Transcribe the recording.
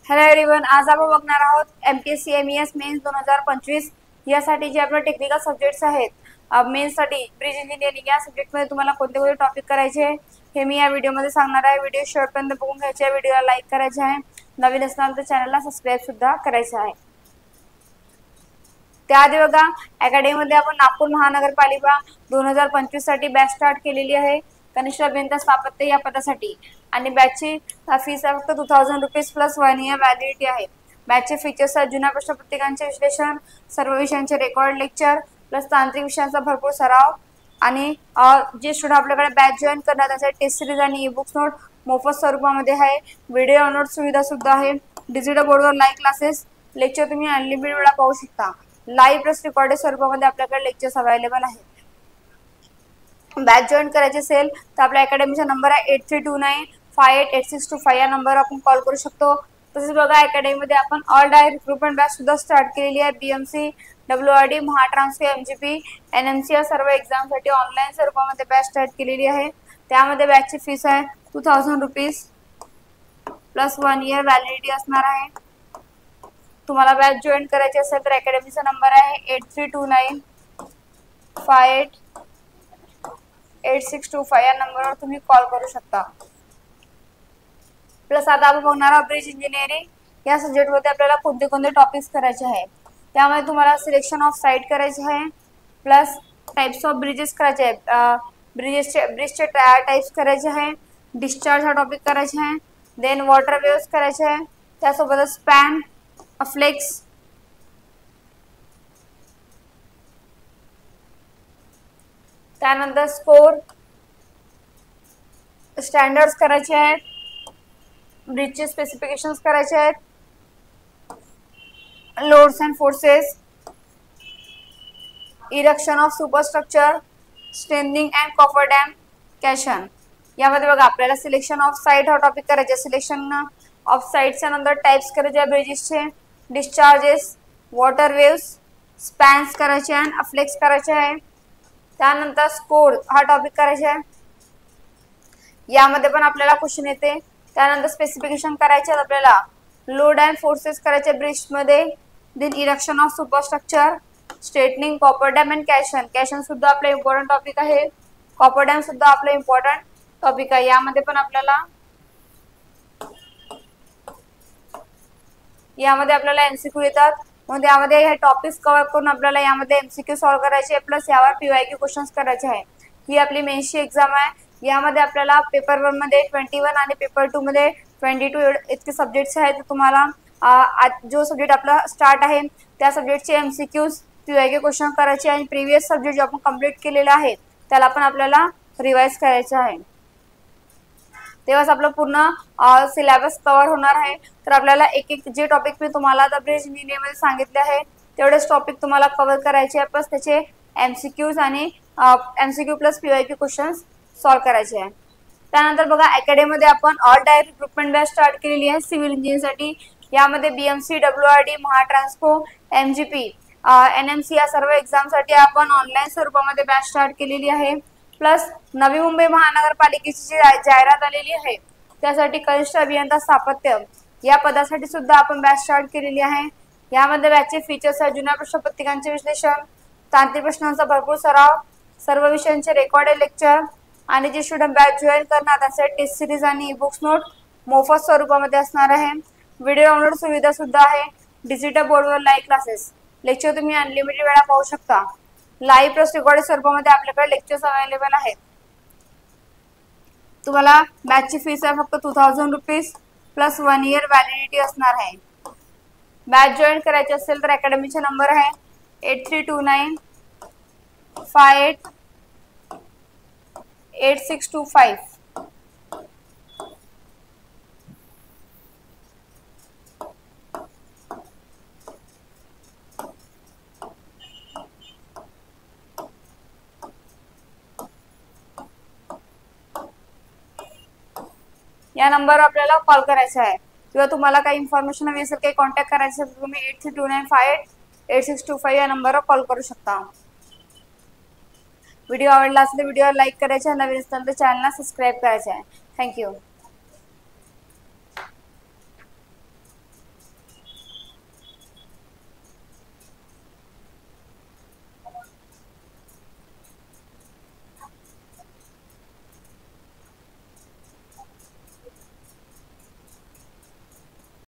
Hello everyone, आज आपण बघणार आहोत एमपीएससी एमईएस मेन्स 2025 यासाठी जे आपले टेक्निकल सब्जेक्ट्स आहेत मेन्स साठी ब्रिज इंजिनिअरिंग या सब्जेक्ट मध्ये तुम्हाला कोणते कोणते टॉपिक करायचे हे मी या व्हिडिओ मध्ये सांगणार आहे। व्हिडिओ शेवटपर्यंत बघून घ्यायचे आहे, व्हिडिओला लाईक करायचे आहे, नवीन असाल तर चॅनलला सबस्क्राइब सुद्धा करायचे आहे। त्याआधी बघा अकॅडमी मध्ये आपण नागपूर महानगरपालिका 2025 साठी बॅच स्टार्ट केलेली आहे कनिष्ठ अभियंता स्थापत्य या पदासाठी आणि बॅचची फीस फक्त 2000 रुपीज प्लस 1 इयर व्हॅलिडिटी आहे। बॅचचे फीचर्स आहेत जुन्या प्रश्नपत्रिकांचे विश्लेषण, सर्व विषयांचे रेकॉर्ड लेक्चर प्लस तांत्रिक विषयांचा भरपूर सराव आणि जे स्टुडंट आपल्याकडे बॅच जॉईन करणार त्यासाठी टेस्ट सिरीज आणि ई बुक्स नोट मोफत स्वरूपामध्ये आहे। व्हिडिओ नोट सुविधा सुद्धा आहे। डिजिटल बोर्डवर लाईव्ह क्लासेस लेक्चर तुम्ही अनलिमिटेड वेळा पाहू शकता। लाईव्ह प्लस रेकॉर्डेड स्वरूपामध्ये आपल्याकडे लेक्चर्स अवेलेबल आहेत। बॅच जॉईन करायचे असेल तर आपल्या अकॅडमीचा नंबर आहे 8329588625 या नंबरवर आपण कॉल करू शकतो। तसेच बघा अकॅडमीमध्ये आपण ऑल डायरेक्ट रिक्रुटमेंट बॅच सुद्धा स्टार्ट केलेली आहे। बीएमसी, डब्ल्यूआरडी, महाट्रान्सफर, एमजीपी, एनएमसी या सर्व एक्झामसाठी ऑनलाईन स्वरूपामध्ये बॅच स्टार्ट केलेली आहे। त्यामध्ये बॅचची फीस आहे 2000 रुपीज प्लस 1 इयर व्हॅलिडिटी असणार आहे। तुम्हाला बॅच जॉईन करायची असेल तर अकॅडमीचा नंबर आहे 8329588625 या नंबरवर तुम्ही कॉल करू शकता। प्लस आता आपण बघणार आहोत ब्रिज इंजिनिअरिंग या सब्जेक्ट मध्ये आपल्याला कोणते कोणते टॉपिक्स करायचे आहेत। त्यामध्ये तुम्हाला सिलेक्शन ऑफ साइट करायचे आहे, प्लस टाइप्स ऑफ ब्रिजेस करायचे आहेत, ब्रिजचे टाइप्स करायचे आहे, डिस्चार्ज हा टॉपिक करायचा आहे, देन वॉटर वेव्स करायचे आहे, त्यासोबतच स्पॅन, फ्लेक्स, त्यानंतर स्कोर, स्टँडर्ड्स करायचे आहेत, ब्रिजचे स्पेसिफिकेशन्स करायचे आहेत, loads and forces, erection of superstructure, strengthening and coffer dam caisson. यामध्ये बघा आपल्याला सिलेक्शन ऑफ साइट हा टॉपिक करायचा आहे। सिलेक्शन ऑफ साइटच्या नंतर टाइप्स करायचे आहे ब्रिजेसचे, डिस्चार्जेस, वॉटर वेव्स, स्पॅन्स करायचे आहे, फ्लेक्स करायचे आहे, त्यानंतर स्कोर हा टॉपिक करायचा आहे। यामध्ये पण आपल्याला क्वेश्चन येते। त्यानंतर स्पेसिफिकेशन करायचे आहेत आपल्याला, लोड अँड फोर्सेस करायचे ब्रिज मध्ये, then erection of superstructure, strengthening, coffer dam and caisson. Caisson सुद्धा आपला इम्पॉर्टंट टॉपिक आहे, कॉपर डॅम सुद्धा आपला इम्पॉर्टंट टॉपिक आहे। यामध्ये पण आपल्याला एमसीक्यू येतात, मग त्यामध्ये हे टॉपिक्स कव्हर करून आपल्याला यामध्ये एमसीक्यू सॉल्व्ह करायचे आहे, प्लस यावर पीवायक्यू क्वेश्चन्स करायचे आहे। ही आपली मेन्सची एक्झाम आहे। यामध्ये आपल्याला पेपर 1 मध्ये 21 आणि पेपर 2 मध्ये 22 इतके सब्जेक्ट्स आहेत। तुम्हाला जो सब्जेक्ट आपला स्टार्ट आहे त्या सब्जेक्टचे एमसीक्यूज पीवायक्यू क्वेश्चन करायचे आणि प्रीवियस सब्जेक्ट जो आपण कंप्लीट केलेला आहे त्याला पण आपल्याला रिवाइज करायचं आहे। तेव्हाच आपलं पूर्ण सिलेबस कव्हर होणार आहे। तर आपल्याला एक एक जे टॉपिक मी तुम्हाला आता ब्रिज इंजिनिअरिंग मध्ये सांगितले आहे तेवढेच टॉपिक तुम्हाला कव्हर करायचे आहे, प्लस त्याचे एमसीक्यूज आणि MCQ plus PYQ questions solve करायचे आहे। त्यानंतर बघा अकॅडमी मध्ये आपण all direct recruitment batch start केलेली आहे सिव्हिल इंजिनिअरिंगसाठी। यामध्ये बीएमसी, डब्ल्यूआरडी, महाट्रान्सफर, एमजीपी, एनएमसी या सर्व एक्झामसाठी आपण ऑनलाईन स्वरूपामध्ये बॅच स्टार्ट केलेली आहे। प्लस नवी मुंबई महानगरपालिकेची जी जाहिरात आलेली आहे त्यासाठी कनिष्ठ अभियंता स्थापत्य या पदासाठी सुद्धा आपण बॅच स्टार्ट केलेली आहे। यामध्ये बॅचचे फीचर्स आहेत जुन्या प्रश्नपत्रिकांचे विश्लेषण, तांत्रिक प्रश्नांचा भरपूर सराव, सर्व विषयांचे रेकॉर्डेड लेक्चर आणि जे स्टुडंट बॅच जॉईन करणार त्यासाठी टेस्ट सिरीज आणि ई बुक्स नोट मोफत स्वरूपामध्ये असणार आहे। व्हिडिओ डाउनलोड सुविधा सुद्धा आहे। डिजिटल बोर्डवर लाईव्ह क्लासेस लेक्चर तुम्ही अनलिमिटेड वेळा पाहू शकता। लाईव्ह प्लस रेकॉर्डेड स्वरूपामध्ये आपल्याकडे लेक्चर्स अवेलेबल आहेत। तुम्हाला बॅचची फीस आहे फक्त 2000 रुपीज प्लस 1 इयर व्हॅलिडिटी असणार आहे। बॅच जॉईन करायचे असेल तर अकॅडमीचा नंबर आहे 8329588625। या नंबरवर आपल्याला कॉल करायचा आहे किंवा तुम्हाला काही इन्फॉर्मेशन हवी असेल, काही कॉन्टॅक्ट करायचं असेल तर तुम्ही 8329588625 या नंबरवर कॉल करू शकता। व्हिडिओ आवडला असेल तर व्हिडिओला लाईक करायचा, नवीन असेल तर चॅनलला सबस्क्राइब करायचे आहे। थँक्यू।